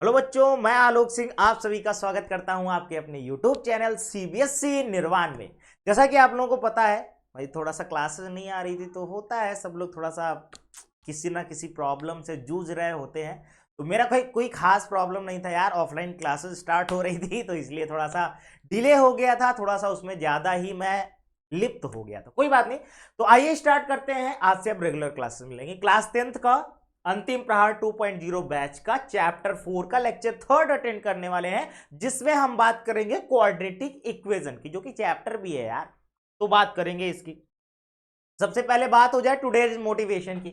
Hello बच्चों, मैं आलोक सिंह आप सभी का स्वागत करता हूं आपके अपने YouTube चैनल सीबीएसई निर्वाण में। जैसा कि आप लोगों को पता है भाई, थोड़ा सा क्लासेस नहीं आ रही थी तो होता है, सब लोग थोड़ा सा किसी ना किसी प्रॉब्लम से जूझ रहे होते हैं। तो मेरा कोई कोई खास प्रॉब्लम नहीं था यार, ऑफलाइन क्लासेस स्टार्ट हो रही थी तो इसलिए थोड़ा सा डिले हो गया था, थोड़ा सा उसमें ज़्यादा ही मैं लिप्त हो गया था। कोई बात नहीं, तो आइए स्टार्ट करते हैं। आज से अब रेगुलर क्लासेस मिलेंगे। क्लास 10th का अंतिम प्रहार 2.0 बैच का चैप्टर 4 का लेक्चर 3 अटेंड करने वाले हैं, जिसमें हम बात करेंगे क्वाड्रेटिक इक्वेशन की, जो कि चैप्टर भी है यार, तो बात करेंगे इसकी। सबसे पहले बात हो जाए टुडेज मोटिवेशन की।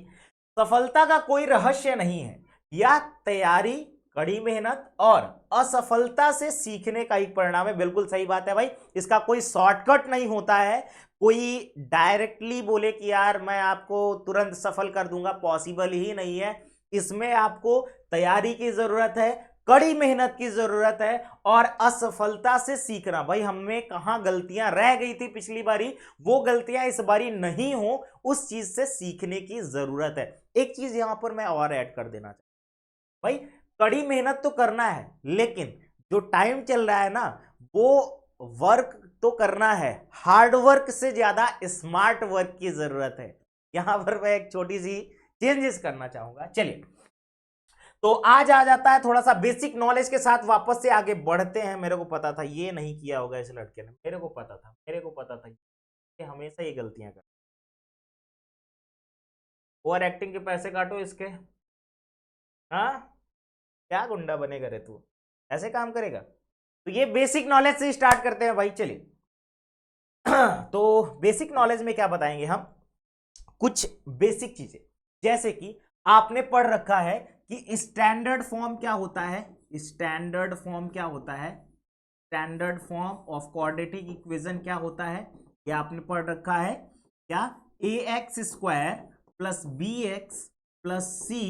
सफलता का कोई रहस्य नहीं है, यह तैयारी, कड़ी मेहनत और असफलता से सीखने का एक परिणाम है। बिल्कुल सही बात है भाई, इसका कोई शॉर्टकट नहीं होता है। कोई डायरेक्टली बोले कि यार मैं आपको तुरंत सफल कर दूंगा, पॉसिबल ही नहीं है। इसमें आपको तैयारी की जरूरत है, कड़ी मेहनत की जरूरत है और असफलता से सीखना। भाई हमें कहां गलतियां रह गई थी पिछली बारी, वो गलतियां इस बारी नहीं हो, उस चीज से सीखने की जरूरत है। एक चीज यहां पर मैं और ऐड कर देना चाहता हूं भाई, कड़ी मेहनत तो करना है, लेकिन जो टाइम चल रहा है ना, वो वर्क तो करना है। हार्ड वर्क से ज्यादा स्मार्ट वर्क की जरूरत है। यहां पर मैं एक छोटी सी चेंजेस करना चाहूंगा। चलिए, तो आज आ जाता है थोड़ा सा बेसिक नॉलेज के साथ, वापस से आगे बढ़ते हैं। मेरे को पता था ये नहीं किया होगा इस लड़के ने, मेरे को पता था ये हमेशा ये गलतियां कर। ओवर एक्टिंग के पैसे काटो इसके। हाँ, क्या गुंडा बनेगा रे तू, ऐसे काम करेगा? तो ये बेसिक नॉलेज से स्टार्ट करते हैं भाई, चलिए। तो बेसिक नॉलेज में क्या बताएंगे हम, कुछ बेसिक चीजें, जैसे कि आपने पढ़ रखा है कि स्टैंडर्ड फॉर्म क्या होता है। स्टैंडर्ड फॉर्म क्या होता है? Standard form of quadratic equation क्या होता है, ये आपने पढ़ रखा है क्या? A x square plus b x plus c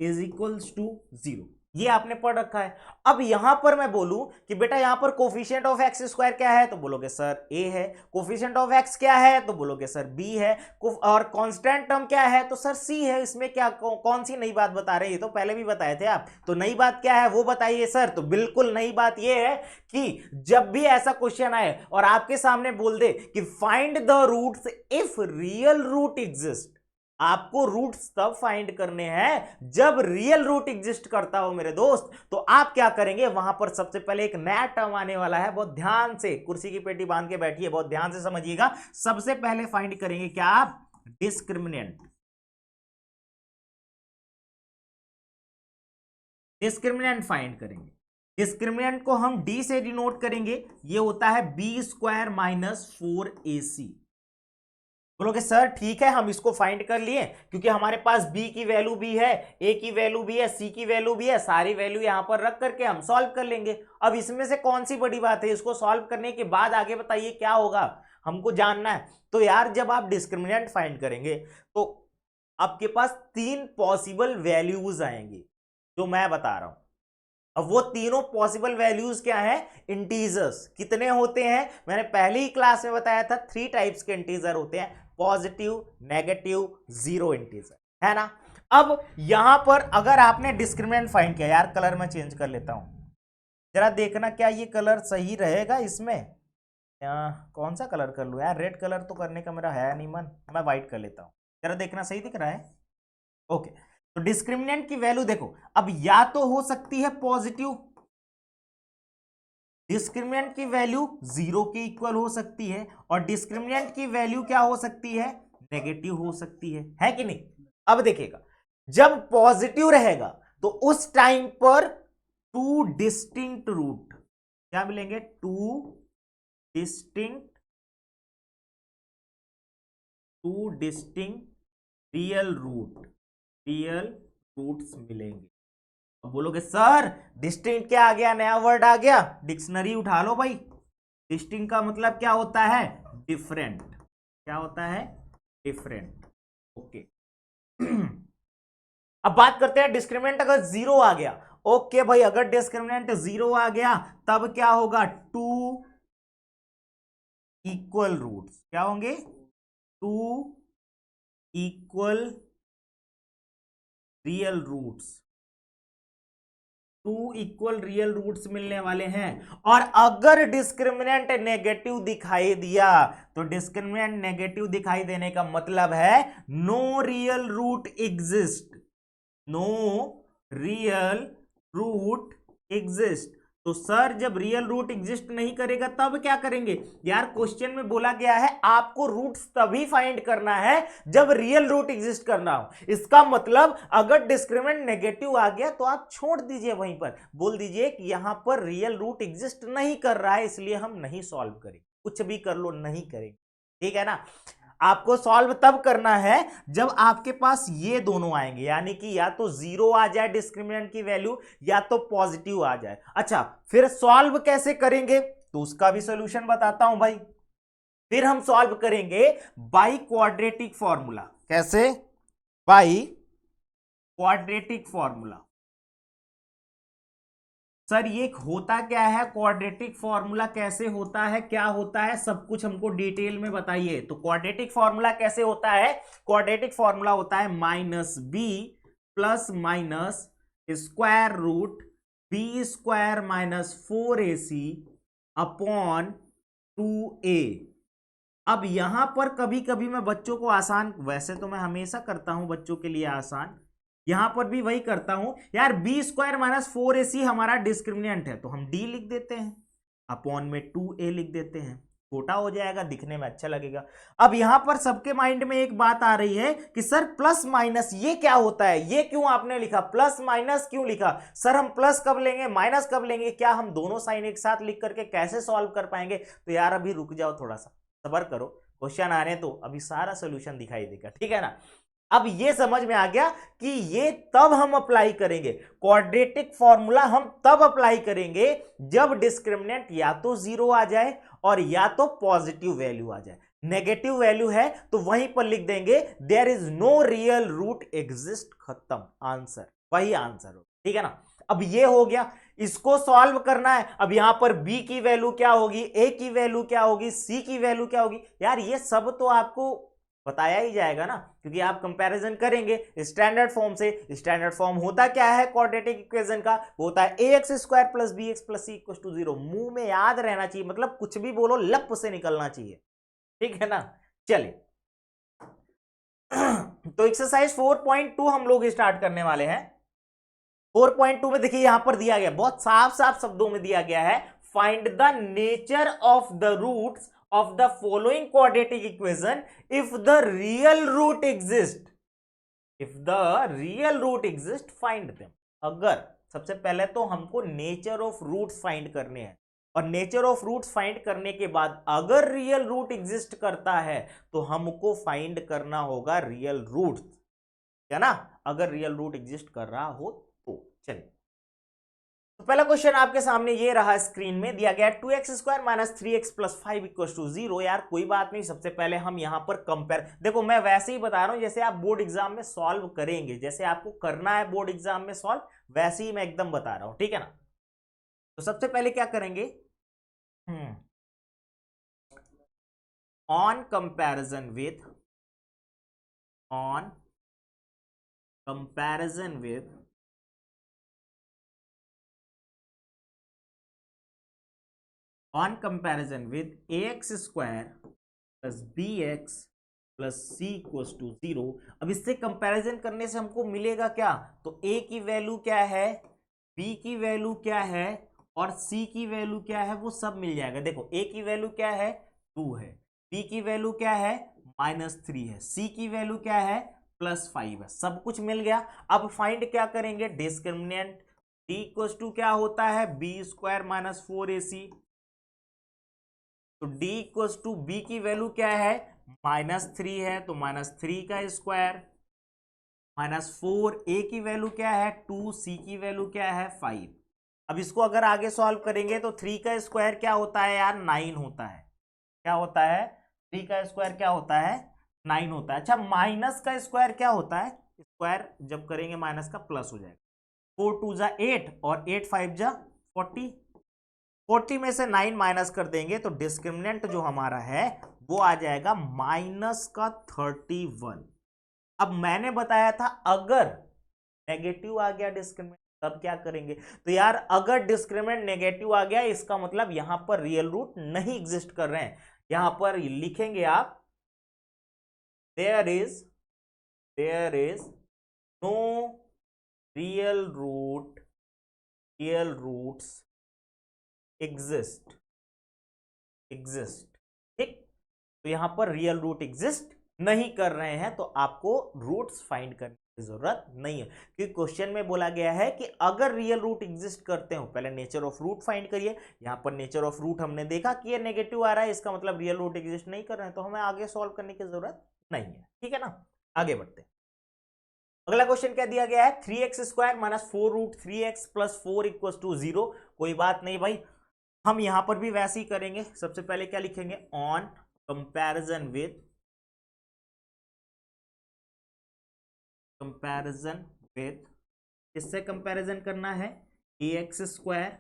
is equals to 0, ये आपने पढ़ रखा है। अब यहां पर मैं बोलूं कि बेटा यहां पर कोफिशिएंट ऑफ एक्स स्क्वायर क्या है, तो बोलोगे सर ए है। कोफिशिएंट ऑफ एक्स क्या है, तो बोलोगे सर बी है। और कांस्टेंट टर्म क्या है, तो सर सी है। इसमें क्या कौन सी नई बात बता रहे हैं, ये तो पहले भी बताए थे आप। तो नई बात क्या है वो बताइए सर। तो बिल्कुल नई बात ये है कि जब भी ऐसा क्वेश्चन आए और आपके सामने बोल दे कि find the roots if real root exist, आपको रूट्स तब फाइंड करने हैं जब रियल रूट एग्जिस्ट करता हो मेरे दोस्त। तो आप क्या करेंगे, वहां पर सबसे पहले एक नया टर्म आने वाला है, बहुत ध्यान से कुर्सी की पेटी बांध के बैठिए, बहुत ध्यान से समझिएगा। सबसे पहले फाइंड करेंगे क्या आप? डिस्क्रिमिनेंट। डिस्क्रिमिनेंट फाइंड करेंगे। डिस्क्रिमिनेंट को हम डी से डिनोट करेंगे, ये होता है बी स्क्वायर माइनस 4ac। बोलोगे सर ठीक है, हम इसको फाइंड कर लिए क्योंकि हमारे पास b की वैल्यू भी है, a की वैल्यू भी है, c की वैल्यू भी है, सारी वैल्यू यहां पर रख करके हम सॉल्व कर लेंगे। अब इसमें से कौन सी बड़ी बात है, इसको सॉल्व करने के बाद आगे बताइए क्या होगा, हमको जानना है। तो यार जब आप डिस्क्रिमिनेंट फाइंड करेंगे तो आपके पास तीन पॉसिबल वैल्यूज आएंगी, जो मैं बता रहा हूं। अब वो तीनों पॉसिबल वैल्यूज क्या है? इंटीजर्स। कितने होते हैं? मैंने पहली ही क्लास में बताया था, 3 टाइप्स के इंटीजर होते हैं, पॉजिटिव, नेगेटिव, जीरो इंटीजर, है ना। अब यहां पर अगर आपने डिस्क्रिमिनेंट फाइंड किया, यार कलर में चेंज कर लेता हूं, जरा देखना क्या ये कलर सही रहेगा इसमें। कौन सा कलर कर लूं यार, रेड कलर तो करने का मेरा है नहीं मन, मैं व्हाइट कर लेता हूं। जरा देखना सही दिख रहा है? ओके। तो डिस्क्रिमिनेंट की वैल्यू देखो, अब या तो हो सकती है पॉजिटिव, डिस्क्रिमिनेंट की वैल्यू 0 के इक्वल हो सकती है, और डिस्क्रिमिनेंट की वैल्यू क्या हो सकती है? नेगेटिव हो सकती है कि नहीं? अब देखिएगा, जब पॉजिटिव रहेगा तो उस टाइम पर टू डिस्टिंक्ट रूट क्या मिलेंगे? Distinct two distinct real roots मिलेंगे। अब बोलोगे सर डिस्टिंक्ट क्या आ गया, नया वर्ड आ गया, डिक्शनरी उठा लो भाई। डिस्टिंक्ट का मतलब क्या होता है? डिफरेंट। क्या होता है? डिफरेंट। ओके। अब बात करते हैं डिस्क्रिमिनेंट अगर 0 आ गया। ओके भाई, अगर डिस्क्रिमिनेंट 0 आ गया तब क्या होगा? टू इक्वल रूट्स क्या होंगे? Two equal real roots. 2 equal real roots मिलने वाले हैं। और अगर डिस्क्रिमिनेंट नेगेटिव दिखाई दिया तो डिस्क्रिमिनेंट नेगेटिव दिखाई देने का मतलब है no real root exist, no real root exist. तो सर जब रियल रूट एग्जिस्ट नहीं करेगा तब क्या करेंगे? यार क्वेश्चन में बोला गया है आपको रूट्स तभी फाइंड करना है जब रियल रूट एग्जिस्ट करना हो। इसका मतलब अगर डिस्क्रिमिनेंट नेगेटिव आ गया तो आप छोड़ दीजिए, वहीं पर बोल दीजिए कि यहां पर रियल रूट एग्जिस्ट नहीं कर रहा है इसलिए हम नहीं सॉल्व करेंगे। कुछ भी कर लो नहीं करेंगे, ठीक है ना। आपको सॉल्व तब करना है जब आपके पास ये दोनों आएंगे, यानी कि या तो 0 आ जाए डिस्क्रिमिनेंट की वैल्यू या तो पॉजिटिव आ जाए। अच्छा फिर सॉल्व कैसे करेंगे तो उसका भी सॉल्यूशन बताता हूं भाई। फिर हम सॉल्व करेंगे बाय क्वाड्रेटिक फॉर्मूला। कैसे? By quadratic formula. सर ये होता क्या है क्वाड्रेटिक फॉर्मूला, कैसे होता है, क्या होता है, सब कुछ हमको डिटेल में बताइए। तो क्वाड्रेटिक फॉर्मूला कैसे होता है? क्वाड्रेटिक फॉर्मूला होता है -b plus minus square root b square minus 4ac upon 2a। अब यहां पर कभी कभी मैं बच्चों को आसान, वैसे तो मैं हमेशा करता हूं बच्चों के लिए आसान, यहां पर भी वही करता हूं यार। बी स्क्वायर माइनस 4ac हमारा डिस्क्रिमिनेंट है तो हम डी लिख देते हैं, अपॉन में 2a लिख देते हैं, छोटा हो जाएगा, दिखने में अच्छा लगेगा। अब यहां पर सबके माइंड में एक बात आ रही है कि सर प्लस माइनस ये क्या होता है, ये क्यों आपने लिखा, प्लस माइनस क्यों लिखा? सर हम प्लस कब लेंगे माइनस कब लेंगे, क्या हम दोनों साइन एक साथ लिख करके कैसे सॉल्व कर पाएंगे? तो यार अभी रुक जाओ, थोड़ा सा सबर करो, क्वेश्चन आ रहे हैं तो अभी सारा सोल्यूशन दिखाई देगा, ठीक है ना। अब ये समझ में आ गया कि ये तब हम अप्लाई करेंगे, क्वाड्रेटिक फॉर्मूला हम तब अप्लाई करेंगे जब डिस्क्रिमिनेंट या तो 0 आ जाए और या तो पॉजिटिव वैल्यू आ जाए। नेगेटिव वैल्यू है तो वहीं पर लिख देंगे there is no real root exist, खत्म, आंसर वही आंसर हो, ठीक है ना। अब ये हो गया, इसको सॉल्व करना है। अब यहां पर b की वैल्यू क्या होगी, a की वैल्यू क्या होगी, c की वैल्यू क्या होगी, यार ये सब तो आपको बताया ही जाएगा ना, क्योंकि आप कंपैरिजन करेंगे स्टैंडर्ड फॉर्म से। स्टैंडर्ड फॉर्म होता क्या है क्वाड्रेटिक इक्वेशन का? होता है ax square plus bx plus c equals to 0। मुंह में याद रहना चाहिए, मतलब कुछ भी बोलो लप से निकलना चाहिए, ठीक है ना। चलिए तो एक्सरसाइज 4.2 हम लोग स्टार्ट करने वाले हैं। 4.2 में देखिए यहां पर दिया गया, बहुत साफ साफ शब्दों में दिया गया है, find the nature of the roots of the following quadratic equation if the real root exist, if the real root exist find them। अगर सबसे पहले तो हमको नेचर ऑफ रूट्स फाइंड करने हैं, और नेचर ऑफ रूट्स फाइंड करने के बाद अगर रियल रूट एग्जिस्ट करता है तो हमको फाइंड करना होगा रियल रूट्स, है ना, अगर रियल रूट एग्जिस्ट कर रहा हो तो। चलिए तो पहला क्वेश्चन आपके सामने ये रहा, स्क्रीन में दिया गया 2x square minus 3x plus 5 equal to 0। यार कोई बात नहीं, सबसे पहले हम यहां पर कंपेयर, देखो मैं वैसे ही बता रहा हूं जैसे आप बोर्ड एग्जाम में सॉल्व करेंगे, जैसे आपको करना है बोर्ड एग्जाम में सॉल्व, वैसे ही मैं एकदम बता रहा हूं, ठीक है ना। तो सबसे पहले क्या करेंगे, on comparison with, on comparison with on comparison with ax square plus bx plus C equals to 0। अब इससे कंपैरिजन करने से हमको मिलेगा क्या, तो a की वैल्यू क्या है, b की वैल्यू क्या है और c की वैल्यू क्या है, वो सब मिल जाएगा। देखो a की वैल्यू क्या है 2 है, b की वैल्यू क्या है -3 है, c की वैल्यू क्या है +5 है, सब कुछ मिल गया। अब फाइंड क्या करेंगे, डिस्क्रिमिनेंट d इक्वल्स टू क्या होता है b स्क्वायर माइनस 4ac, तो d इक्वल्स टू बी की वैल्यू क्या है -3 है तो -3 का स्क्वायर, -4 a की वैल्यू क्या है 2, c की वैल्यू क्या है 5। अब इसको अगर आगे सॉल्व करेंगे तो 3 का स्क्वायर क्या होता है यार 9 होता है, क्या होता है 3 का स्क्वायर क्या होता है 9 होता है। अच्छा माइनस का स्क्वायर क्या होता है, स्क्वायर जब करेंगे माइनस का प्लस हो जाएगा, 4 2 जा 8 और 8 5 जा 40, 40 में से 9 माइनस कर देंगे तो डिस्क्रिमिनेंट जो हमारा है वो आ जाएगा -31। अब मैंने बताया था अगर नेगेटिव आ गया डिस्क्रिमिनेंट तब क्या करेंगे? तो यार अगर डिस्क्रिमिनेंट नेगेटिव आ गया इसका मतलब यहां पर रियल रूट नहीं एग्जिस्ट कर रहे हैं। यहां पर लिखेंगे आप there is no real roots exist. ठीक, तो यहां पर रियल रूट एग्जिस्ट नहीं कर रहे हैं, तो आपको रूट्स फाइंड करने की जरूरत नहीं है, क्योंकि क्वेश्चन में बोला गया है कि अगर रियल रूट एग्जिस्ट करते हो पहले नेचर ऑफ रूट फाइंड करिए। यहां पर नेचर ऑफ रूट हमने देखा कि ये नेगेटिव आ रहा है, इसका मतलब रियल रूट एग्जिस्ट नहीं कर रहे हैं, तो हमें आगे सॉल्व करने की जरूरत नहीं है। ठीक है ना, आगे बढ़ते हैं। अगला क्वेश्चन क्या दिया गया है, 3x² minus 4√3x plus 4 equal to 0। कोई बात नहीं भाई, हम यहां पर भी वैसे ही करेंगे। सबसे पहले क्या लिखेंगे, ऑन कंपैरिजन विथ इससे कंपैरिजन करना है, ax²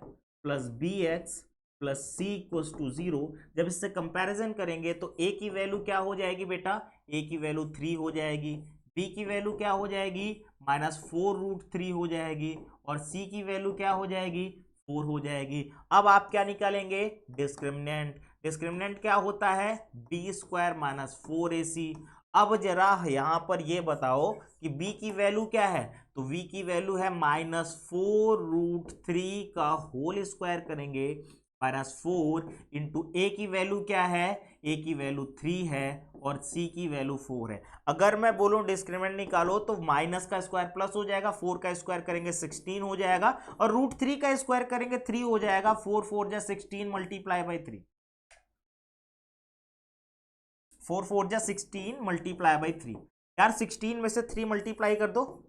plus bx plus c equal to 0। जब इससे कंपैरिजन करेंगे तो a की वैल्यू क्या हो जाएगी बेटा, a की वैल्यू 3 हो जाएगी, b की वैल्यू क्या हो जाएगी, -4√3 हो जाएगी, और c की वैल्यू क्या हो जाएगी, 4 हो जाएगी। अब आप क्या निकालेंगे, डिस्क्रिमिनेंट क्या होता है, b² माइनस 4ac। अब जरा यहां पर ये बताओ कि b की वैल्यू क्या है, तो v की वैल्यू है -4√3 का होल स्क्वायर करेंगे, -4 इंटू a की वैल्यू क्या है, a की वैल्यू 3 है और c की वैल्यू 4 है। अगर मैं बोलूं डिस्क्रिमिनेंट निकालो तो माइनस का स्क्वायर प्लस हो जाएगा, 4 का स्क्वायर करेंगे 16 हो जाएगा, और √3 का स्क्वायर करेंगे 3 हो जाएगा। 4 4 जा 16 मल्टीप्लाई बाई 3, 4 4 जा 16 मल्टीप्लाई बाई 3। यार 16 में से 3 मल्टीप्लाई कर दो,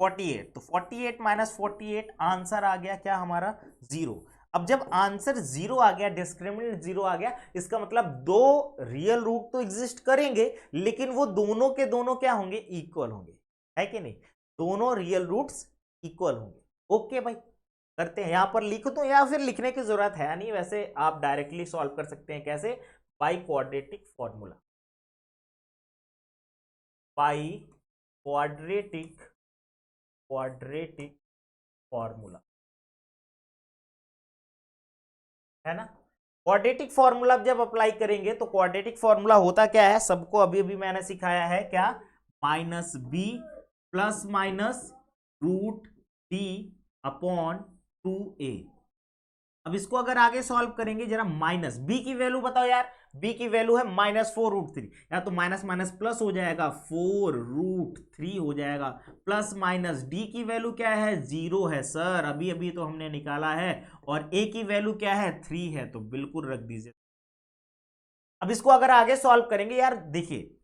48, तो 48 माइनस 48 आंसर आ गया क्या हमारा, 0। अब जब आंसर 0 आ गया, डिस्क्रिमिनेंट 0 आ गया, इसका मतलब दो रियल रूट तो एग्जिस्ट करेंगे, लेकिन वो दोनों के दोनों क्या होंगे, इक्वल होंगे, है कि नहीं, दोनों रियल रूट्स इक्वल होंगे। ओके भाई, करते हैं, यहां पर लिख दो या फिर लिखने की जरूरत है नहीं, वैसे आप डायरेक्टली सॉल्व कर सकते हैं। कैसे, by quadratic formula, by quadratic formula, है ना। क्वाड्रेटिक फॉर्मूला जब अप्लाई करेंगे तो क्वाड्रेटिक फॉर्मूला होता क्या है, सबको अभी अभी मैंने सिखाया है, क्या, -b plus minus √d upon 2a। अब इसको अगर आगे सॉल्व करेंगे, जरा माइनस b की वैल्यू बताओ यार, b की वैल्यू है -4√3, या तो माइनस माइनस प्लस हो जाएगा, 4√3 हो जाएगा, प्लस माइनस d की वैल्यू क्या है, 0 है सर, अभी अभी तो हमने निकाला है, और a की वैल्यू क्या है, 3 है, तो बिल्कुल रख दीजिए। अब इसको अगर आगे सॉल्व करेंगे यार, देखिए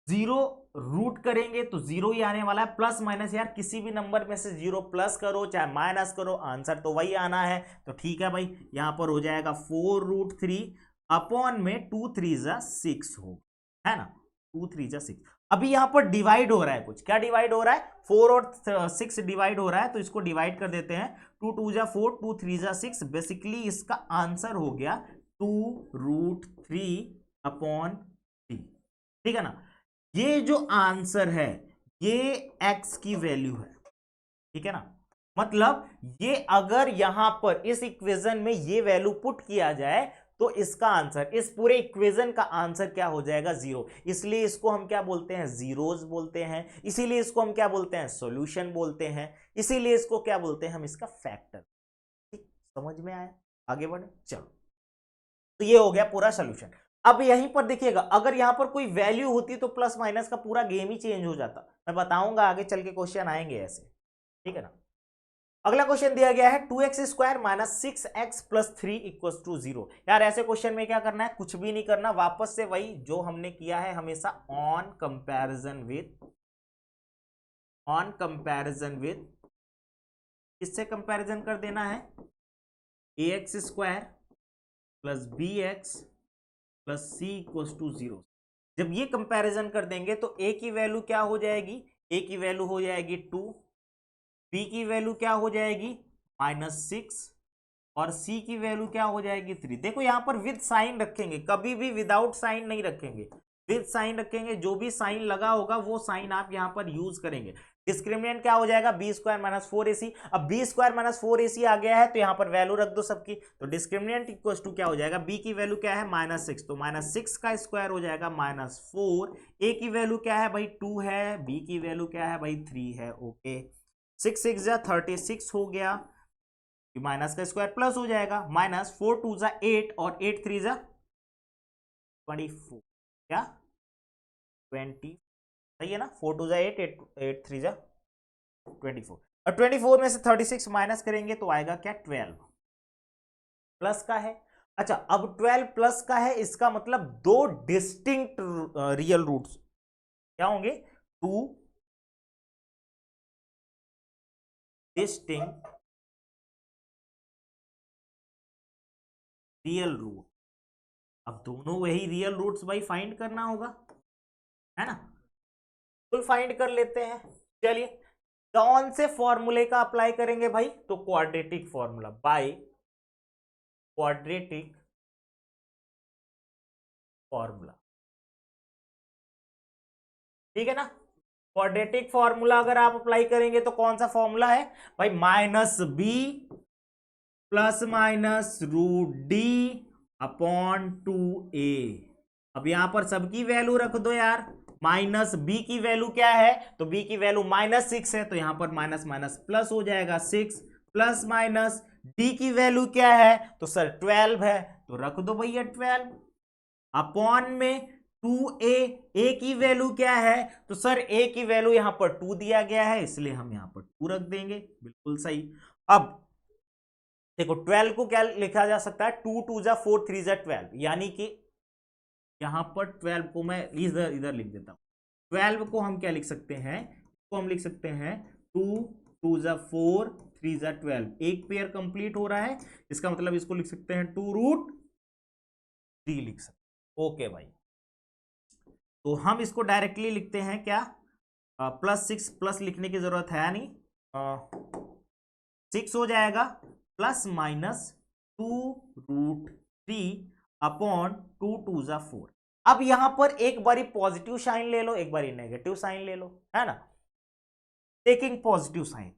0 रूट करेंगे तो 0 ही आने वाला है, प्लस माइनस यार किसी भी नंबर में से 0 प्लस करो चाहे माइनस करो, आंसर तो वही आना है। तो ठीक है भाई, यहां पर हो जाएगा 4√3 अपॉन में 2 3 जा 6 हो, है ना, 2 3 जा 6। अभी यहां पर डिवाइड हो रहा है, कुछ क्या डिवाइड हो रहा है, 4 और 6 डिवाइड हो रहा है, तो इसको डिवाइड कर देते हैं, 2 2 जा 4, 2 3 जा 6। बेसिकली इसका आंसर हो गया 2√3 अपॉन 3, ठीक है ना। ये जो आंसर है ये x की वैल्यू है, ठीक है ना, मतलब ये अगर यहां पर इस इक्वेशन में ये वैल्यू पुट किया जाए तो इसका आंसर, इस पूरे इक्वेशन का आंसर क्या हो जाएगा, 0। इसलिए इसको हम क्या बोलते हैं, जीरोस बोलते हैं, इसीलिए इसको हम क्या बोलते हैं, सॉल्यूशन बोलते हैं, इसीलिए इसको क्या बोलते हैं हम, इसका फैक्टर। ठीक, समझ में आया, आगे बढ़े, चलो। तो ये हो गया पूरा सॉल्यूशन। अब यहीं पर देखिएगा, अगर यहां पर कोई वैल्यू होती तो प्लस माइनस का पूरा गेम ही चेंज हो जाता। मैं बताऊंगा आगे चल के, क्वेश्चन आएंगे ऐसे, ठीक है ना। अगला क्वेश्चन दिया गया है 2x² minus 6x plus 3 equal to 0। यार ऐसे क्वेश्चन में क्या करना है, कुछ भी नहीं करना, वापस से वही जो हमने किया है हमेशा, ऑन कंपैरिजन विथ किससे कंपैरिजन कर देना है, ax² plus bx plus c equal to 0। जब ये कंपैरिजन कर देंगे तो a की वैल्यू क्या हो जाएगी, a की वैल्यू हो जाएगी 2, b की वैल्यू क्या हो जाएगी -6, और c की वैल्यू क्या हो जाएगी 3। देखो यहां पर विद साइन रखेंगे, कभी भी विदाउट साइन नहीं रखेंगे, विद साइन रखेंगे, जो भी साइन लगा होगा वो साइन आप यहां पर यूज करेंगे। डिस्क्रिमिनेंट क्या हो जाएगा, बी स्क्वायर माइनस 4ac। अब बी स्क्वायर माइनस 4ac आ गया है तो यहां पर वैल्यू रख दो सबकी, तो डिस्क्रिमिनेंट इक्वल टू क्या हो जाएगा, बी की वैल्यू क्या है -6, तो -6 का स्क्वायर हो जाएगा -4। ए की वैल्यू क्या है भाई 2 है, बी की वैल्यू क्या है भाई 3 है। ओके 6 6 जा 36 हो गया, माइनस का स्क्वायर प्लस हो जाएगा, -4 2 जा 8 और 8 3 जा 24, क्या 20 सही है ना, 4 2 जा 8 8 3 जा 24, और 24 में से 36 माइनस करेंगे तो आएगा क्या 12 प्लस का है। अच्छा अब 12 प्लस का है, इसका मतलब दो डिस्टिंक्ट रियल रूट्स क्या होंगे, 2 डिस्टिंक्ट रियल रूट। अब दोनों वही रियल रूट्स भाई फाइंड करना होगा, है ना, तो फाइंड कर लेते हैं। चलिए कौन से फॉर्मूले का अप्लाई करेंगे भाई, तो quadratic formula, by quadratic formula, ठीक है ना। क्वाड्रेटिक फॉर्मूला अगर आप अप्लाई करेंगे तो कौन सा फॉर्मूला है भाई, -b plus minus √d upon 2a। अब यहां पर सबकी वैल्यू रख दो यार, -b की वैल्यू क्या है, तो b की वैल्यू -6 है, तो यहां पर माइनस माइनस प्लस हो जाएगा 6 प्लस माइनस d की वैल्यू क्या है, तो सर 12 है, तो रख दो भैया 12 अपॉन में 2a। a की वैल्यू क्या है, तो सर a की वैल्यू यहां पर 2 दिया गया है, इसलिए हम यहां पर 2 रख देंगे, बिल्कुल सही। अब देखो 12 को क्या लिखा जा सकता है, 2 2 जा 4 3 जा 12, यानी कि यहां पर 12 को मैं इधर इधर लिख देता हूं। 12 को हम क्या लिख सकते हैं, इसको हम लिख सकते हैं 2 2 जा 4 3 जा 12, एक पेयर कंप्लीट हो रहा है, इसका मतलब इसको लिख सकते हैं 2√3 लिख सकते। ओके भाई, तो हम इसको डायरेक्टली लिखते हैं क्या, +6 प्लस लिखने की जरूरत है नहीं, 6 हो जाएगा प्लस माइनस 2√3 अपॉन 2 2 जा 4। अब यहां पर एक बारी पॉजिटिव साइन ले लो, एक बारी नेगेटिव साइन ले लो, है ना। Taking positive sign,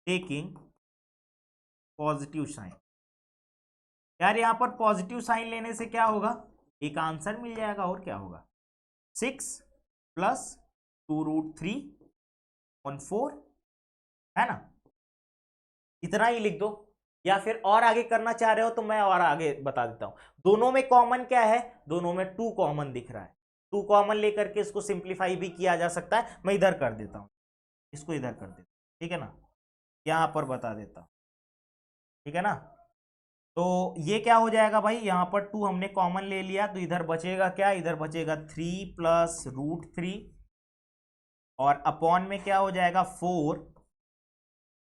taking positive sign, यार यहां पर पॉजिटिव साइन लेने से क्या होगा, एक आंसर मिल जाएगा, और क्या होगा 6 प्लस 2√3 ऑन 4, है ना, इतना ही लिख दो। या फिर और आगे करना चाह रहे हो तो मैं और आगे बता देता हूं। दोनों में कॉमन क्या है, दोनों में 2 कॉमन दिख रहा है, 2 कॉमन लेकर के इसको सिंप्लीफाई भी किया जा सकता है। मैं इधर कर देता हूं, इसको इधर कर देता हूं, ठीक है ना, यहां पर बता देता हूं, ठीक है ना। तो ये क्या हो जाएगा भाई, यहां पर 2 हमने कॉमन ले लिया, तो इधर बचेगा क्या, इधर बचेगा 3 प्लस √3 और अपॉन में क्या हो जाएगा 4।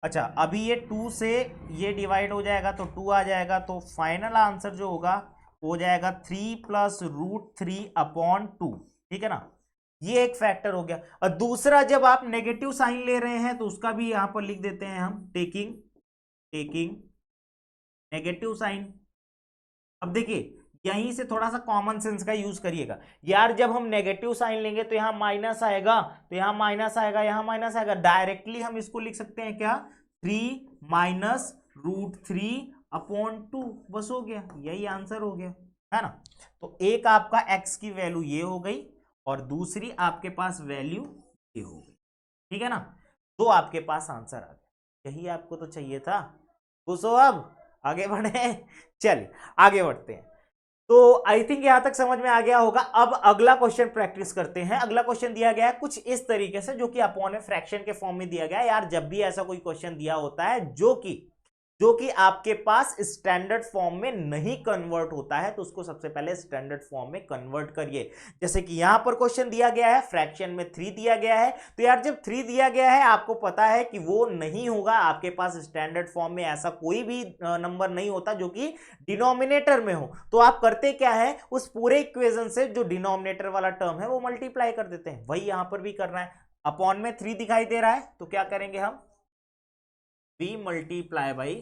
अच्छा अभी ये 2 से ये डिवाइड हो जाएगा तो 2 आ जाएगा, तो फाइनल आंसर जो होगा हो जाएगा 3 प्लस √3 अपॉन 2, ठीक है ना। ये एक फैक्टर हो गया। और दूसरा जब आप नेगेटिव साइन ले रहे हैं तो उसका भी यहां पर लिख देते हैं हम, टेकिंग नेगेटिव साइन। अब देखिए यहीं से थोड़ा सा कॉमन सेंस का यूज करिएगा यार, जब हम नेगेटिव साइन लेंगे तो यहां माइनस आएगा, तो यहां माइनस आएगा, यहां माइनस आएगा, डायरेक्टली हम इसको लिख सकते हैं क्या, 3 माइनस √3 अपॉन 2, बस हो गया, यही आंसर हो गया, है ना। तो एक आपका x की वैल्यू ये हो गई और दूसरी आपके पास वैल्यू ये हो गई, ठीक है ना। तो आपके पास आंसर आ गया, यही आपको तो चाहिए था। खुश हो, अब आगे बढ़े, चलिए आगे बढ़ते हैं। तो आई थिंक यहां तक समझ में आ गया होगा। अब अगला क्वेश्चन प्रैक्टिस करते हैं। अगला क्वेश्चन दिया गया है कुछ इस तरीके से, जो कि अपॉन में फ्रैक्शन के फॉर्म में दिया गया है। यार जब भी ऐसा कोई क्वेश्चन दिया होता है जो कि आपके पास स्टैंडर्ड फॉर्म में नहीं कन्वर्ट होता है, तो उसको सबसे पहले स्टैंडर्ड फॉर्म में कन्वर्ट करिए। जैसे कि यहां पर क्वेश्चन दिया गया है, फ्रैक्शन में 3 दिया गया है, तो यार जब 3 दिया गया है आपको पता है कि वो नहीं होगा आपके पास स्टैंडर्ड फॉर्म में, ऐसा कोई भी नंबर नहीं होता जो कि डिनोमिनेटर में हो। तो आप करते क्या है, उस पूरे इक्वेशन से जो डिनोमिनेटर वाला टर्म है वो मल्टीप्लाई कर देते हैं। वही यहां पर भी करना है। अपॉन में 3 दिखाई दे रहा है तो क्या करेंगे हम, v multiply by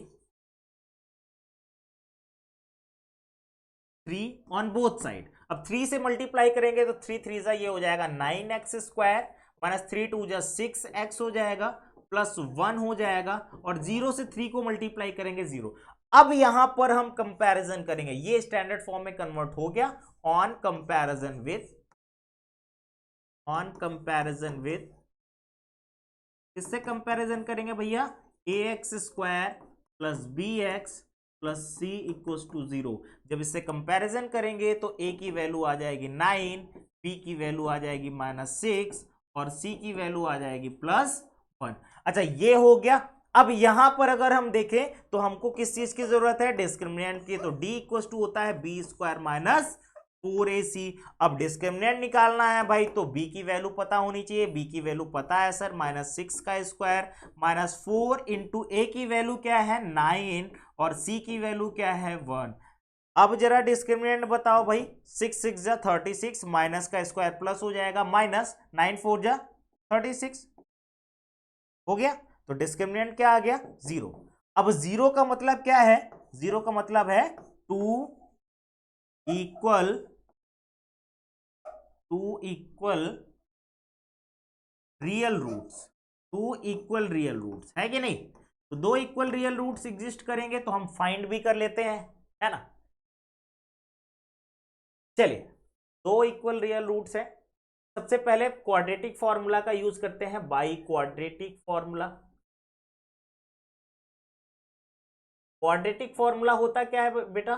3 on both side. अब 3 से मल्टीप्लाई करेंगे तो 3 3 ये हो जाएगा 9x स्क्वायर माइनस 3 2 6x हो जाएगा प्लस 1 हो जाएगा और 0 से 3 को मल्टीप्लाई करेंगे 0। अब यहां पर हम कंपैरिजन करेंगे, ये स्टैंडर्ड फॉर्म में कन्वर्ट हो गया। ऑन कंपैरिजन विथ किससे कंपैरिजन करेंगे भैया, ax square plus bx plus c equals to 0। जब इससे कंपैरिजन करेंगे तो a की वैल्यू आ जाएगी 9, b की वैल्यू आ जाएगी -6 और c की वैल्यू आ जाएगी +1। अच्छा ये हो गया। अब यहां पर अगर हम देखें तो हमको किस चीज की जरूरत है, डिस्क्रिमिनेंट की। तो d इक्वल्स टू होता है b स्क्वायर माइनस 4ac। अब डिस्क्रिमिनेंट निकालना है भाई तो b की वैल्यू पता होनी चाहिए। b की वैल्यू पता है सर, -6 का स्क्वायर -4 इंटू a की वैल्यू क्या है 9 और c की वैल्यू क्या है 1। अब जरा डिस्क्रिमिनेंट बताओ भाई, 6 6 जा 36 माइनस का स्क्वायर प्लस हो जाएगा माइनस 9 4 जा 36 हो गया। तो डिस्क्रिमिनेंट क्या आ गया 0। अब 0 का मतलब क्या है, 0 का मतलब है 2 equal real roots, 2 equal real roots है कि नहीं। तो 2 इक्वल रियल रूट्स एग्जिस्ट करेंगे तो हम फाइंड भी कर लेते हैं, है ना। चलिए 2 इक्वल रियल रूट्स है। सबसे पहले क्वाड्रेटिक फॉर्मूला का यूज करते हैं, by quadratic formula. Quadratic formula होता क्या है बेटा,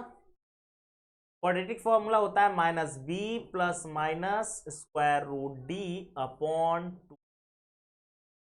क्वाड्रेटिक फॉर्मूला होता है -b plus minus square root D upon 2।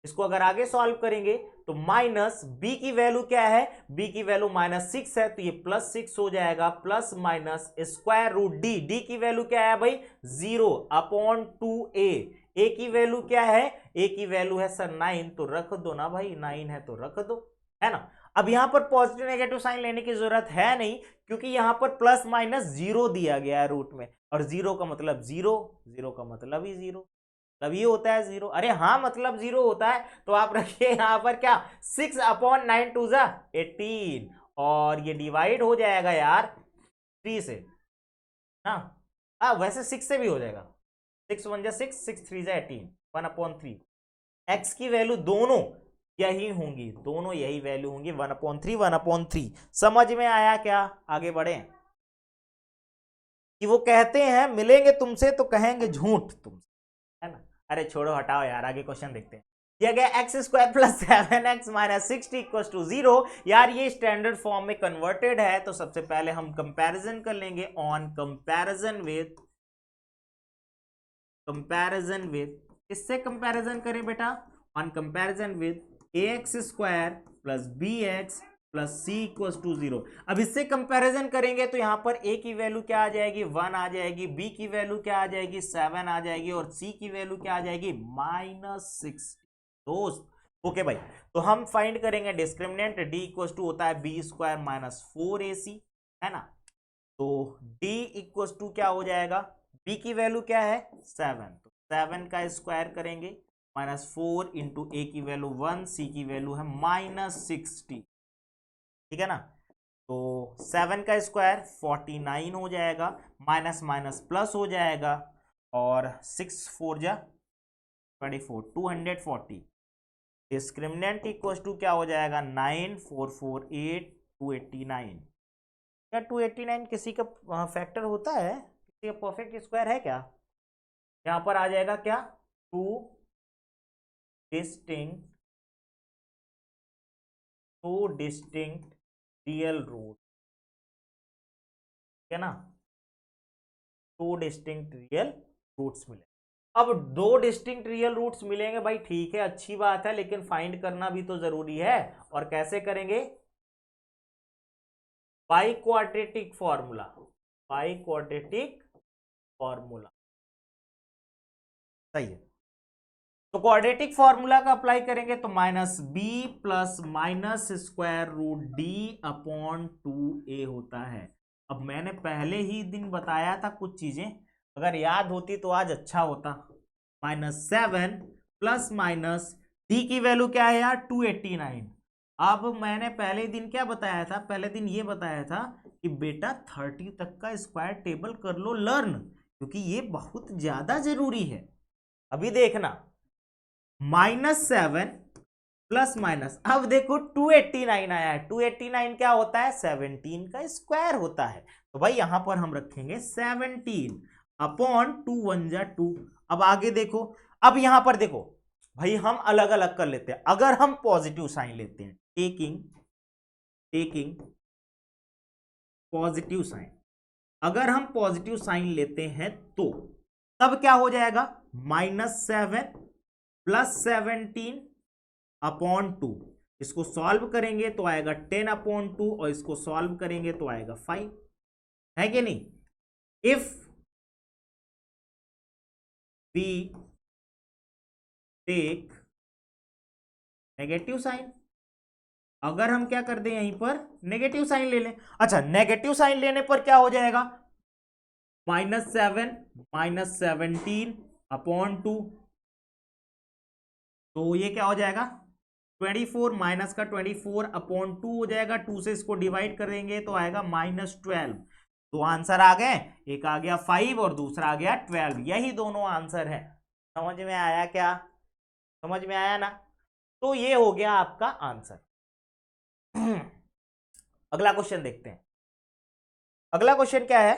इसको अगर आगे सॉल्व करेंगे तो माइनस b की वैल्यू क्या है, b की वैल्यू -6 है तो ये +6 हो जाएगा plus minus square root D की वैल्यू क्या है भाई 0 अपॉन 2a। a की वैल्यू क्या है, a की वैल्यू है सर 9 तो रख दो ना भाई, 9 है तो रख दो, है ना। अब यहां पर पॉजिटिव नेगेटिव साइन लेने की जरूरत है नहीं क्योंकि यहां पर प्लस माइनस 0 दिया गया है रूट में और 0 का मतलब 0, 0 का मतलब ही 0, तभी होता है 0। अरे हाँ मतलब 0 होता है तो आप रखिए यहां पर क्या 6 अपॉन 9 2 जा 18 और ये डिवाइड हो जाएगा यार 3 से ना। वैसे 6 से भी हो जाएगा, 6 1 जा 6 6 3 जा 18 1/3। एक्स की वैल्यू दोनों यही होंगी, दोनों यही वैल्यू होंगी 1/3 1/3। समझ में आया क्या, आगे बढ़े। कि वो कहते हैं मिलेंगे तुमसे तो कहेंगे झूठ तुमसे, है ना। अरे छोड़ो हटाओ यार, आगे क्वेश्चन देखते हैं। दिया गया X square plus 7x minus 60 equal to 0। यार ये स्टैंडर्ड फॉर्म में कन्वर्टेड है तो सबसे पहले हम कंपैरिजन कर लेंगे। ऑन कंपैरिजन विथ इससे कंपैरिजन करें बेटा, on comparison with ax square plus bx plus C equal to 0। अब इससे कंपैरिजन करेंगे तो यहां पर a की वैल्यू क्या आ जाएगी 1 आ जाएगी, b की वैल्यू क्या आ जाएगी 7 आ जाएगी और c की वैल्यू क्या आ जाएगी -60। दोस्त ओके भाई, तो हम फाइंड करेंगे डिस्क्रिमिनेंट d इक्वल टू होता है b स्क्वायर माइनस 4ac, है ना। तो d इक्वल टू क्या हो जाएगा, b की वैल्यू क्या है 7, तो 7 का स्क्वायर करेंगे -4 इंटू ए की वैल्यू 1, सी की वैल्यू है -60, ठीक है ना। तो 7 का स्क्वायर 49 हो जाएगा, माइनस माइनस प्लस हो जाएगा और 6 4 जा 24 240। डिस्क्रिमिनेंट इक्वल टू क्या हो जाएगा 9 4 4 8 289। क्या 289 किसी का फैक्टर होता है, किसी का परफेक्ट स्क्वायर है क्या। यहां पर आ जाएगा क्या 2 डिस्टिंक्ट रियल रूट, है ना। 2 डिस्टिंक्ट रियल रूट्स मिले। अब 2 डिस्टिंक्ट रियल रूट्स मिलेंगे भाई, ठीक है अच्छी बात है, लेकिन फाइंड करना भी तो जरूरी है। और कैसे करेंगे, by quadratic formula, by quadratic formula, सही है। तो क्वाड्रेटिक फॉर्मूला का अप्लाई करेंगे तो -b plus minus square root D upon 2a होता है। अब मैंने पहले ही दिन बताया था कुछ चीजें, अगर याद होती तो आज अच्छा होता। -7 प्लस माइनस डी की वैल्यू क्या है यार 289। अब मैंने पहले दिन क्या बताया था, पहले दिन ये बताया था कि बेटा 30 तक का स्क्वायर टेबल कर लो लर्न, क्योंकि ये बहुत ज्यादा जरूरी है। अभी देखना -7 प्लस माइनस, अब देखो 289 आया है, 289 क्या होता है, 17 का स्क्वायर होता है। तो भाई यहां पर हम रखेंगे 17 अपॉन 2 1 जा 2। अब आगे देखो, अब यहां पर देखो भाई हम अलग अलग कर लेते हैं। अगर हम पॉजिटिव साइन लेते हैं, टेकिंग पॉजिटिव साइन, अगर हम पॉजिटिव साइन लेते हैं तो तब क्या हो जाएगा, -7 प्लस 17 अपॉन 2। इसको सॉल्व करेंगे तो आएगा 10 अपॉन 2 और इसको सॉल्व करेंगे तो आएगा 5, है कि नहीं। If we take negative sign, अगर हम क्या कर दें यहीं पर नेगेटिव साइन ले लें, अच्छा नेगेटिव साइन लेने पर क्या हो जाएगा, -7 -17 अपॉन 2, तो ये क्या हो जाएगा 24 माइनस का 24 अपॉन 2 हो जाएगा। 2 से इसको डिवाइड करेंगे तो आएगा -12। दो आंसर आ गए, एक आ गया 5 और दूसरा आ गया 12, यही दोनों आंसर है। समझ में आया क्या, समझ में आया ना। तो ये हो गया आपका आंसर। अगला क्वेश्चन देखते हैं। अगला क्वेश्चन क्या है,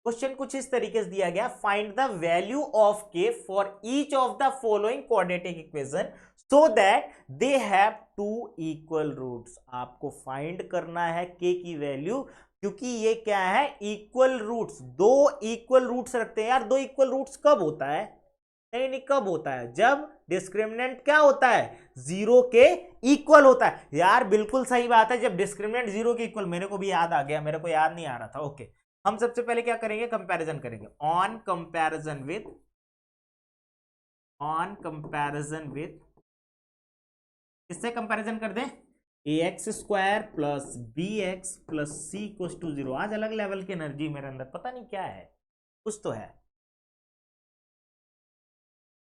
क्वेश्चन कुछ इस तरीके से दिया गया, find the value of K for each of the following quadratic equation so that they have two equal roots. आपको फाइंड करना है के की वैल्यू, क्योंकि ये क्या है इक्वल रूट्स, दो इक्वल रूट्स रखते हैं यार। दो इक्वल रूट्स कब होता है, नहीं कब होता है, जब डिस्क्रिमिनेंट क्या होता है, जीरो के इक्वल होता है। यार बिल्कुल सही बात है, जब डिस्क्रिमिनेंट जीरो के इक्वल, मेरे को भी याद आ गया, मेरे को याद नहीं आ रहा था। ओके, हम सबसे पहले क्या करेंगे, कंपैरिजन करेंगे। ऑन कंपैरिजन विथ किससे कंपैरिजन कर दें, ax square plus b x plus C equals to 0। आज अलग लेवल की एनर्जी मेरे अंदर, पता नहीं क्या है, कुछ तो है,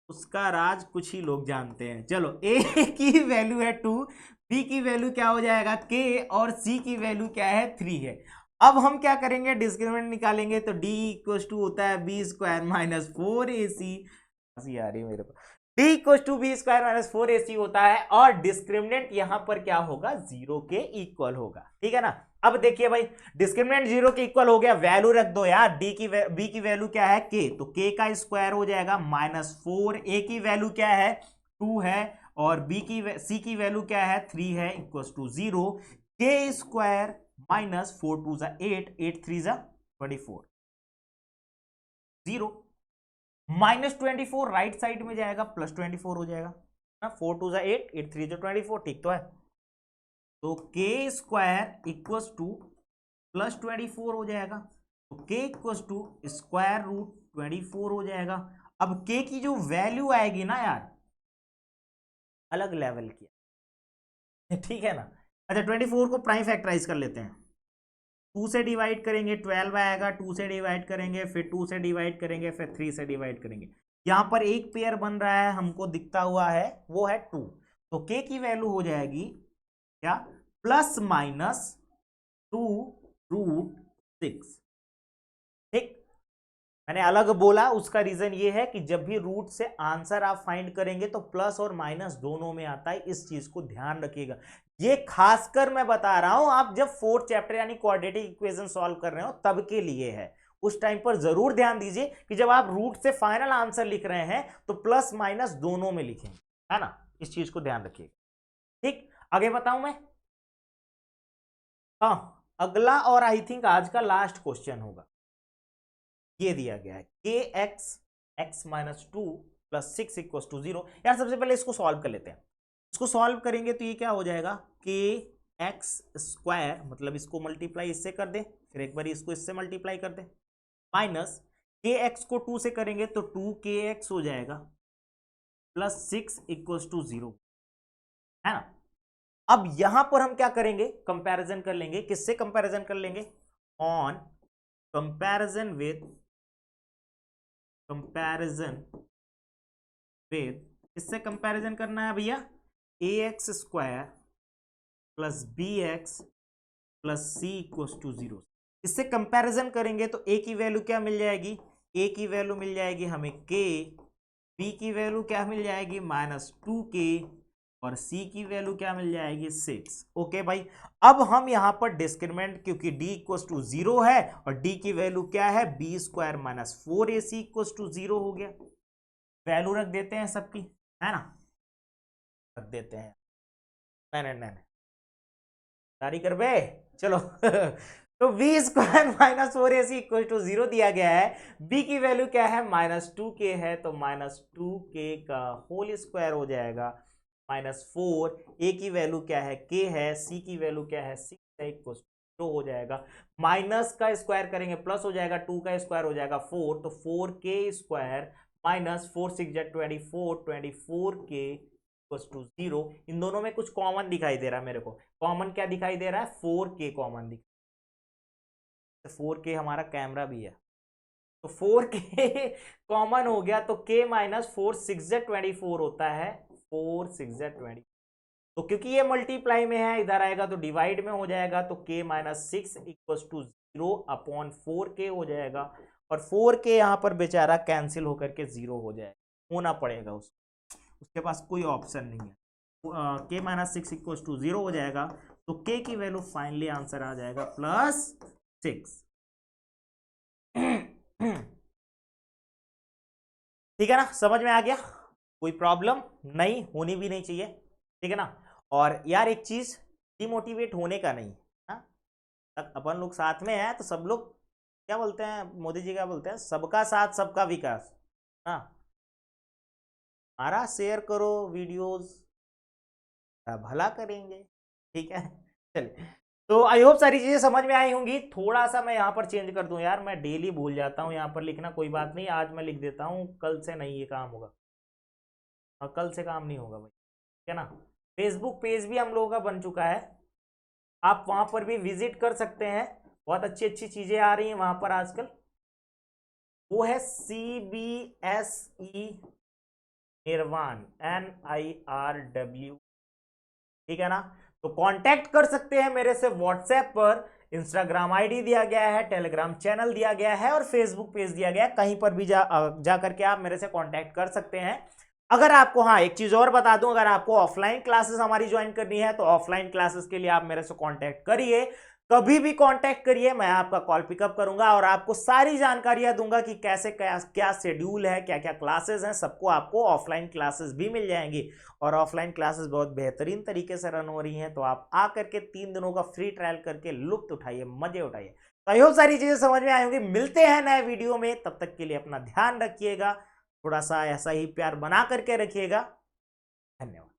उसका राज कुछ ही लोग जानते हैं। चलो a की वैल्यू है 2, b की वैल्यू क्या हो जाएगा k, और c की वैल्यू क्या है 3 है। अब हम क्या करेंगे, डिस्क्रिमिनेंट निकालेंगे तो d इक्वल्स टू होता है बी स्क्वायर माइनस 4ac, हंसी आ रही है मेरे को, d equals to b square minus 4ac होता है, और डिस्क्रिमिनेंट यहां पर क्या होगा, जीरो के इक्वल होगा, ठीक है ना। अब देखिए भाई, डिस्क्रिमिनेंट जीरो के इक्वल हो गया, वैल्यू रख दो यार, बी की वैल्यू क्या है k, तो k का स्क्वायर हो जाएगा -4, a की वैल्यू क्या है 2 है, और c की वैल्यू क्या है 3 है, equals to 0। k square minus 4 2 जा 8, 8 3 जा 24, 0। -24 राइट साइड में जाएगा, +24 हो जाएगा ना, 4 2 जा 8, 8 3 जा 24, ठीक तो है। तो k स्क्वायर इक्वल्स टू +24 हो जाएगा, तो k equals to square root 24 हो जाएगा। अब k की जो वैल्यू आएगी ना यार, अलग लेवल की, ठीक है ना। अच्छा 24 को प्राइम फैक्टराइज कर लेते हैं, 2 से डिवाइड करेंगे 12 आएगा, 2 से डिवाइड करेंगे, फिर 2 से डिवाइड करेंगे, फिर 3 से डिवाइड करेंगे। यहां पर एक पेयर बन रहा है हमको दिखता हुआ है, वो है 2, तो k की वैल्यू हो जाएगी क्या, +-2√6। ठीक, मैंने अलग बोला, उसका रीजन ये है कि जब भी रूट से आंसर आप फाइंड करेंगे तो प्लस और माइनस दोनों में आता है, इस चीज को ध्यान रखिएगा। ये खासकर मैं बता रहा हूं, आप जब फोर्थ चैप्टर यानी क्वाड्रेटिक इक्वेशन सॉल्व कर रहे हो तब के लिए है। उस टाइम पर जरूर ध्यान दीजिए कि जब आप रूट से फाइनल आंसर लिख रहे हैं तो प्लस माइनस दोनों में लिखेंगे, है ना, इस चीज को ध्यान रखिएगा। ठीक, आगे बताऊं मैं, हाँ अगला और आई थिंक आज का लास्ट क्वेश्चन होगा। ये दिया गया है के x minus 2 plus 6 equal to 0। यार सबसे पहले इसको सॉल्व कर लेते हैं। इसको सॉल्व करेंगे तो ये क्या हो जाएगा, के एक्स स्क्वायर, मतलब इसको मल्टीप्लाई इससे कर दे, फिर एक बार इसको इससे मल्टीप्लाई कर दे, माइनस के एक्स को 2 से करेंगे तो 2kx हो जाएगा, प्लस 6 इक्वल टू 0, है ना। अब यहां पर हम क्या करेंगे, कंपैरिजन कर लेंगे, किससे कंपैरिजन कर लेंगे, ऑन कंपैरिजन विद इससे कंपैरिजन करना है भैया, a x square plus b x plus C equals to 0। इससे कंपैरिजन करेंगे तो ए की वैल्यू क्या मिल जाएगी, ए की वैल्यू मिल जाएगी हमें के, बी की वैल्यू क्या मिल जाएगी -2k, और सी की वैल्यू क्या मिल जाएगी 6। ओके भाई, अब हम यहां पर डिस्क्रिमिनेंट, क्योंकि d इक्वल्स टू 0 है और d की वैल्यू क्या है b square minus 4ac equals to 0 हो गया। वैल्यू रख देते हैं सबकी, है ना, रख देते हैं। नहीं, तारी कर बे, चलो तो b square minus 4ac equal to 0 दिया गया है। b की वैल्यू क्या है -2k है, तो -2k का होल स्क्वायर हो जाएगा -4। a की वैल्यू क्या है k है, c की वैल्यू क्या है 6 है, इक्वल टू हो जाएगा। माइनस का स्क्वायर करेंगे प्लस हो जाएगा, 2 का स्क्वायर हो जाएगा 4, तो 4k square minus 4 6 24, 24k equals to 0। इन दोनों में कुछ कॉमन दिखाई दे रहा है मेरे को। कॉमन क्या दिखाई दे रहा है, 4k कॉमन दिखाई, 4k हमारा कैमरा भी है, तो 4k कॉमन हो गया, तो k माइनस 4 6 24 होता है, 4 6 20। तो क्योंकि ये मल्टीप्लाई में है, इधर आएगा तो डिवाइड में हो जाएगा, तो k minus 6 equals to 0 upon 4k हो जाएगा, और 4k यहाँ पर बेचारा कैंसिल होकर के 0 हो जाएगा, होना पड़ेगा उसके पास कोई ऑप्शन नहीं है। k माइनस 6 इक्वल्स टू 0 हो जाएगा, तो k की वैल्यू फाइनली आंसर आ जाएगा +6। ठीक है ना, समझ में आ गया, कोई प्रॉब्लम नहीं, होनी भी नहीं चाहिए, ठीक है ना। और यार एक चीज, डिमोटिवेट होने का नहीं, हाँ, अपन लोग साथ में हैं तो सब लोग क्या बोलते हैं, मोदी जी क्या बोलते हैं, सबका साथ सबका विकास। हाँ, हमारा शेयर करो वीडियोस, भला करेंगे, ठीक है। चलिए, तो आई होप सारी चीजें समझ में आई होंगी। थोड़ा सा मैं यहाँ पर चेंज कर दूं यार, मैं डेली भूल जाता हूँ यहाँ पर लिखना, कोई बात नहीं, आज मैं लिख देता हूँ, कल से नहीं ये काम होगा, और कल से काम नहीं होगा भाई, ठीक है ना। फेसबुक पेज भी हम लोगों का बन चुका है, आप वहां पर भी विजिट कर सकते हैं, बहुत अच्छी अच्छी चीजें आ रही हैं वहां पर आजकल। वो है CBSE निर्वाण, NIRW, ठीक है ना। तो कांटेक्ट कर सकते हैं मेरे से व्हाट्सएप पर, इंस्टाग्राम आईडी दिया गया है, टेलीग्राम चैनल दिया गया है, और फेसबुक पेज दिया गया है, कहीं पर भी जा करके आप मेरे से कांटेक्ट कर सकते हैं। अगर आपको, हाँ एक चीज और बता दूं, अगर आपको ऑफलाइन क्लासेस हमारी ज्वाइन करनी है तो ऑफलाइन क्लासेस के लिए आप मेरे से कांटेक्ट करिए, कभी भी कांटेक्ट करिए, मैं आपका कॉल पिकअप करूंगा और आपको सारी जानकारियां दूंगा कि कैसे क्या शेड्यूल है, क्या क्या क्लासेस हैं, सबको आपको ऑफलाइन क्लासेस भी मिल जाएंगी, और ऑफलाइन क्लासेस बहुत बेहतरीन तरीके से रन हो रही हैं, तो आप आकर के 3 दिनों का फ्री ट्रायल करके लुत्फ उठाइए, मजे उठाइए। तो आई होप सारी चीजें समझ में आई होंगी। मिलते हैं नए वीडियो में, तब तक के लिए अपना ध्यान रखिएगा, थोड़ा सा ऐसा ही प्यार बना करके रखिएगा। धन्यवाद।